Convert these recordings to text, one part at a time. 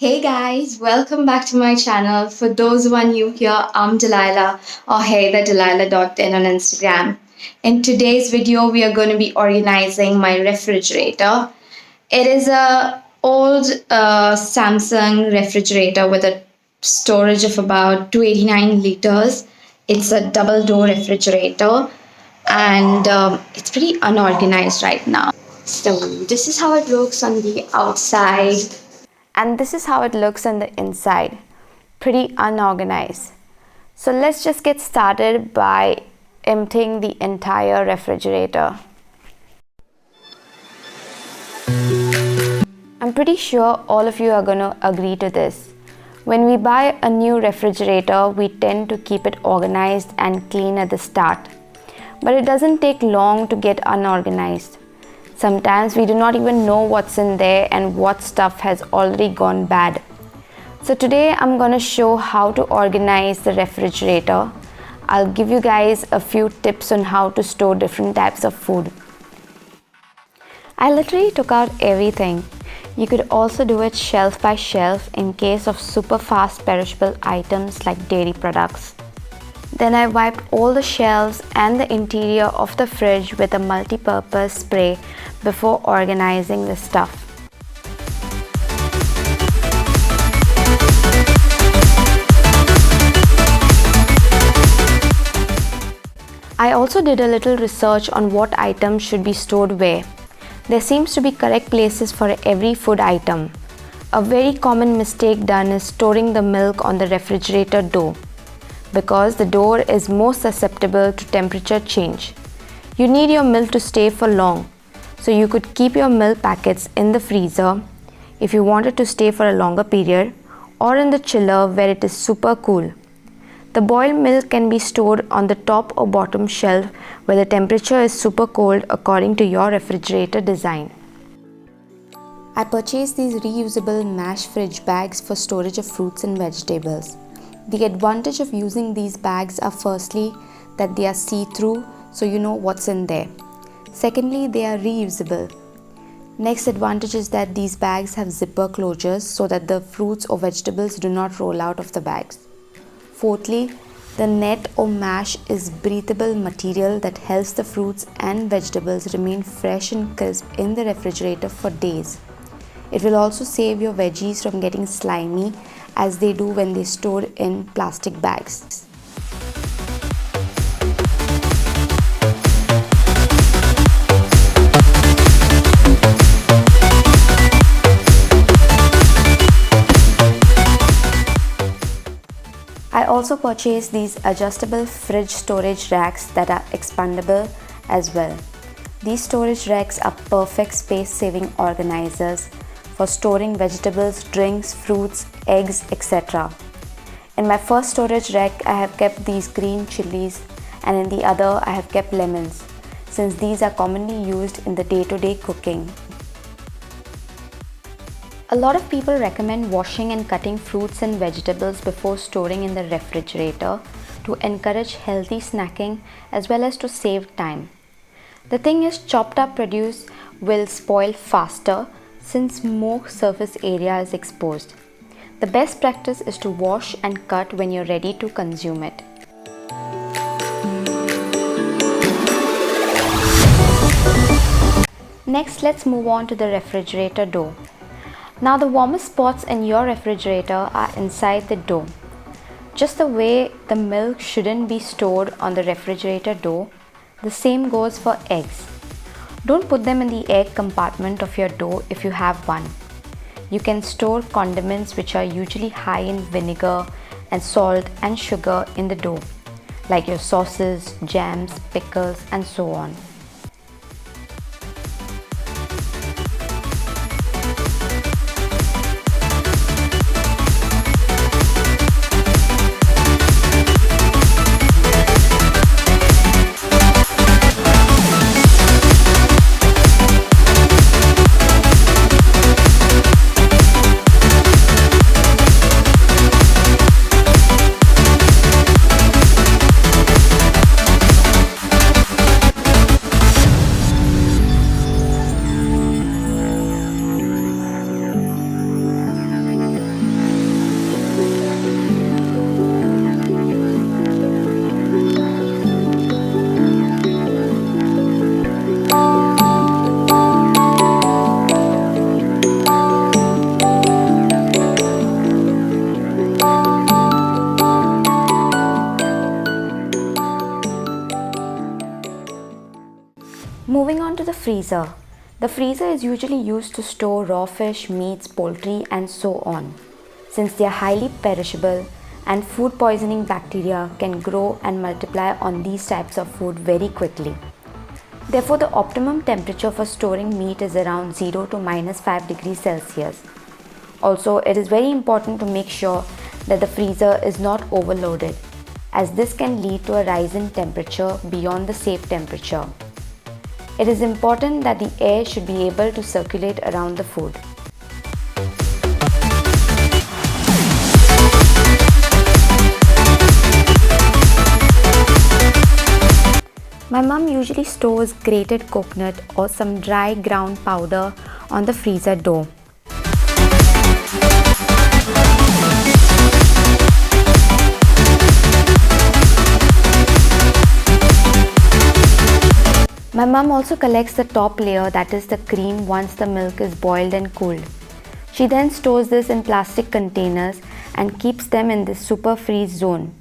Hey guys, welcome back to my channel. For those who are new here, I'm Delilah or hey the Delilah.10 on Instagram. In today's video, we are going to be organizing my refrigerator. It is a old Samsung refrigerator with a storage of about 289 liters. It's a double door refrigerator and it's pretty unorganized right now. So this is how it looks on the outside. And this is how it looks on the inside. Pretty unorganized. So let's just get started by emptying the entire refrigerator. I'm pretty sure all of you are going to agree to this. When we buy a new refrigerator, we tend to keep it organized and clean at the start. But it doesn't take long to get unorganized. Sometimes we do not even know what's in there and what stuff has already gone bad. So today I'm going to show how to organize the refrigerator. I'll give you guys a few tips on how to store different types of food. I literally took out everything. You could also do it shelf by shelf in case of super fast perishable items like dairy products. Then I wiped all the shelves and the interior of the fridge with a multi-purpose spray before organizing the stuff. I also did a little research on what items should be stored where. There seems to be correct places for every food item. A very common mistake done is storing the milk on the refrigerator door, because the door is most susceptible to temperature change. You need your milk to stay for long, so you could keep your milk packets in the freezer if you want it to stay for a longer period, or in the chiller where it is super cool. The boiled milk can be stored on the top or bottom shelf where the temperature is super cold according to your refrigerator design. I purchased these reusable mesh fridge bags for storage of fruits and vegetables. The advantage of using these bags are firstly that they are see-through, so you know what's in there. Secondly, they are reusable. Next advantage is that these bags have zipper closures so that the fruits or vegetables do not roll out of the bags. Fourthly, the net or mash is breathable material that helps the fruits and vegetables remain fresh and crisp in the refrigerator for days. It will also save your veggies from getting slimy as they do when they store in plastic bags. I also purchased these adjustable fridge storage racks that are expandable as well. These storage racks are perfect space-saving organizers for storing vegetables, drinks, fruits, eggs, etc. In my first storage rack, I have kept these green chilies, and in the other, I have kept lemons, since these are commonly used in the day-to-day cooking. A lot of people recommend washing and cutting fruits and vegetables before storing in the refrigerator to encourage healthy snacking as well as to save time. The thing is, chopped up produce will spoil faster since more surface area is exposed. The best practice is to wash and cut when you're ready to consume it. Next, let's move on to the refrigerator door. Now the warmest spots in your refrigerator are inside the door. Just the way the milk shouldn't be stored on the refrigerator door, the same goes for eggs. Don't put them in the egg compartment of your door if you have one. You can store condiments which are usually high in vinegar and salt and sugar in the door, like your sauces, jams, pickles, and so on. freezer. The freezer is usually used to store raw fish, meats, poultry and so on. Since they are highly perishable and food poisoning bacteria can grow and multiply on these types of food very quickly. Therefore, the optimum temperature for storing meat is around 0 to -5 degrees Celsius. Also, it is very important to make sure that the freezer is not overloaded, as this can lead to a rise in temperature beyond the safe temperature. It is important that the air should be able to circulate around the food. My mum usually stores grated coconut or some dry ground powder on the freezer door. My mum also collects the top layer, that is the cream, once the milk is boiled and cooled. She then stores this in plastic containers and keeps them in this super freeze zone,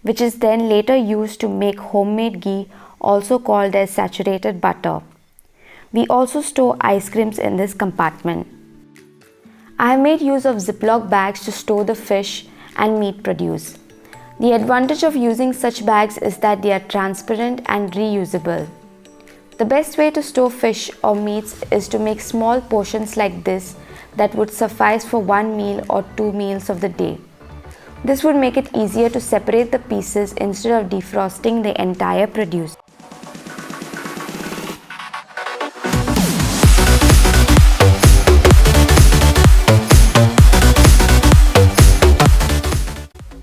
which is then later used to make homemade ghee, also called as saturated butter. We also store ice creams in this compartment. I have made use of Ziploc bags to store the fish and meat produce. The advantage of using such bags is that they are transparent and reusable. The best way to store fish or meats is to make small portions like this that would suffice for one meal or 2 meals of the day. This would make it easier to separate the pieces instead of defrosting the entire produce.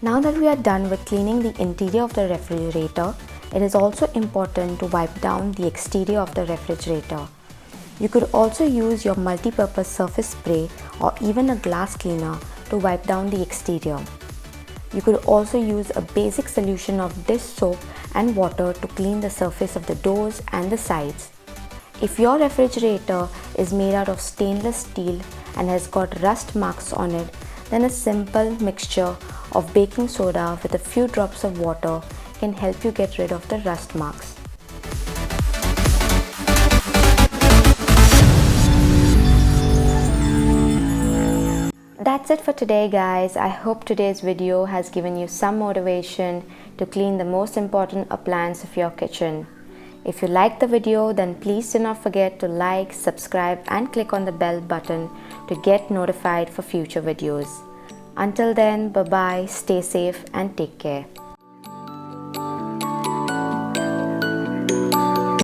Now that we are done with cleaning the interior of the refrigerator, it is also important to wipe down the exterior of the refrigerator. You could also use your multi-purpose surface spray or even a glass cleaner to wipe down the exterior. You could also use a basic solution of dish soap and water to clean the surface of the doors and the sides. If your refrigerator is made out of stainless steel and has got rust marks on it, then a simple mixture of baking soda with a few drops of water can help you get rid of the rust marks. That's it for today, guys. I hope today's video has given you some motivation to clean the most important appliance of your kitchen. If you liked the video, then please do not forget to like, subscribe and click on the bell button to get notified for future videos. Until then, bye bye, stay safe and take care.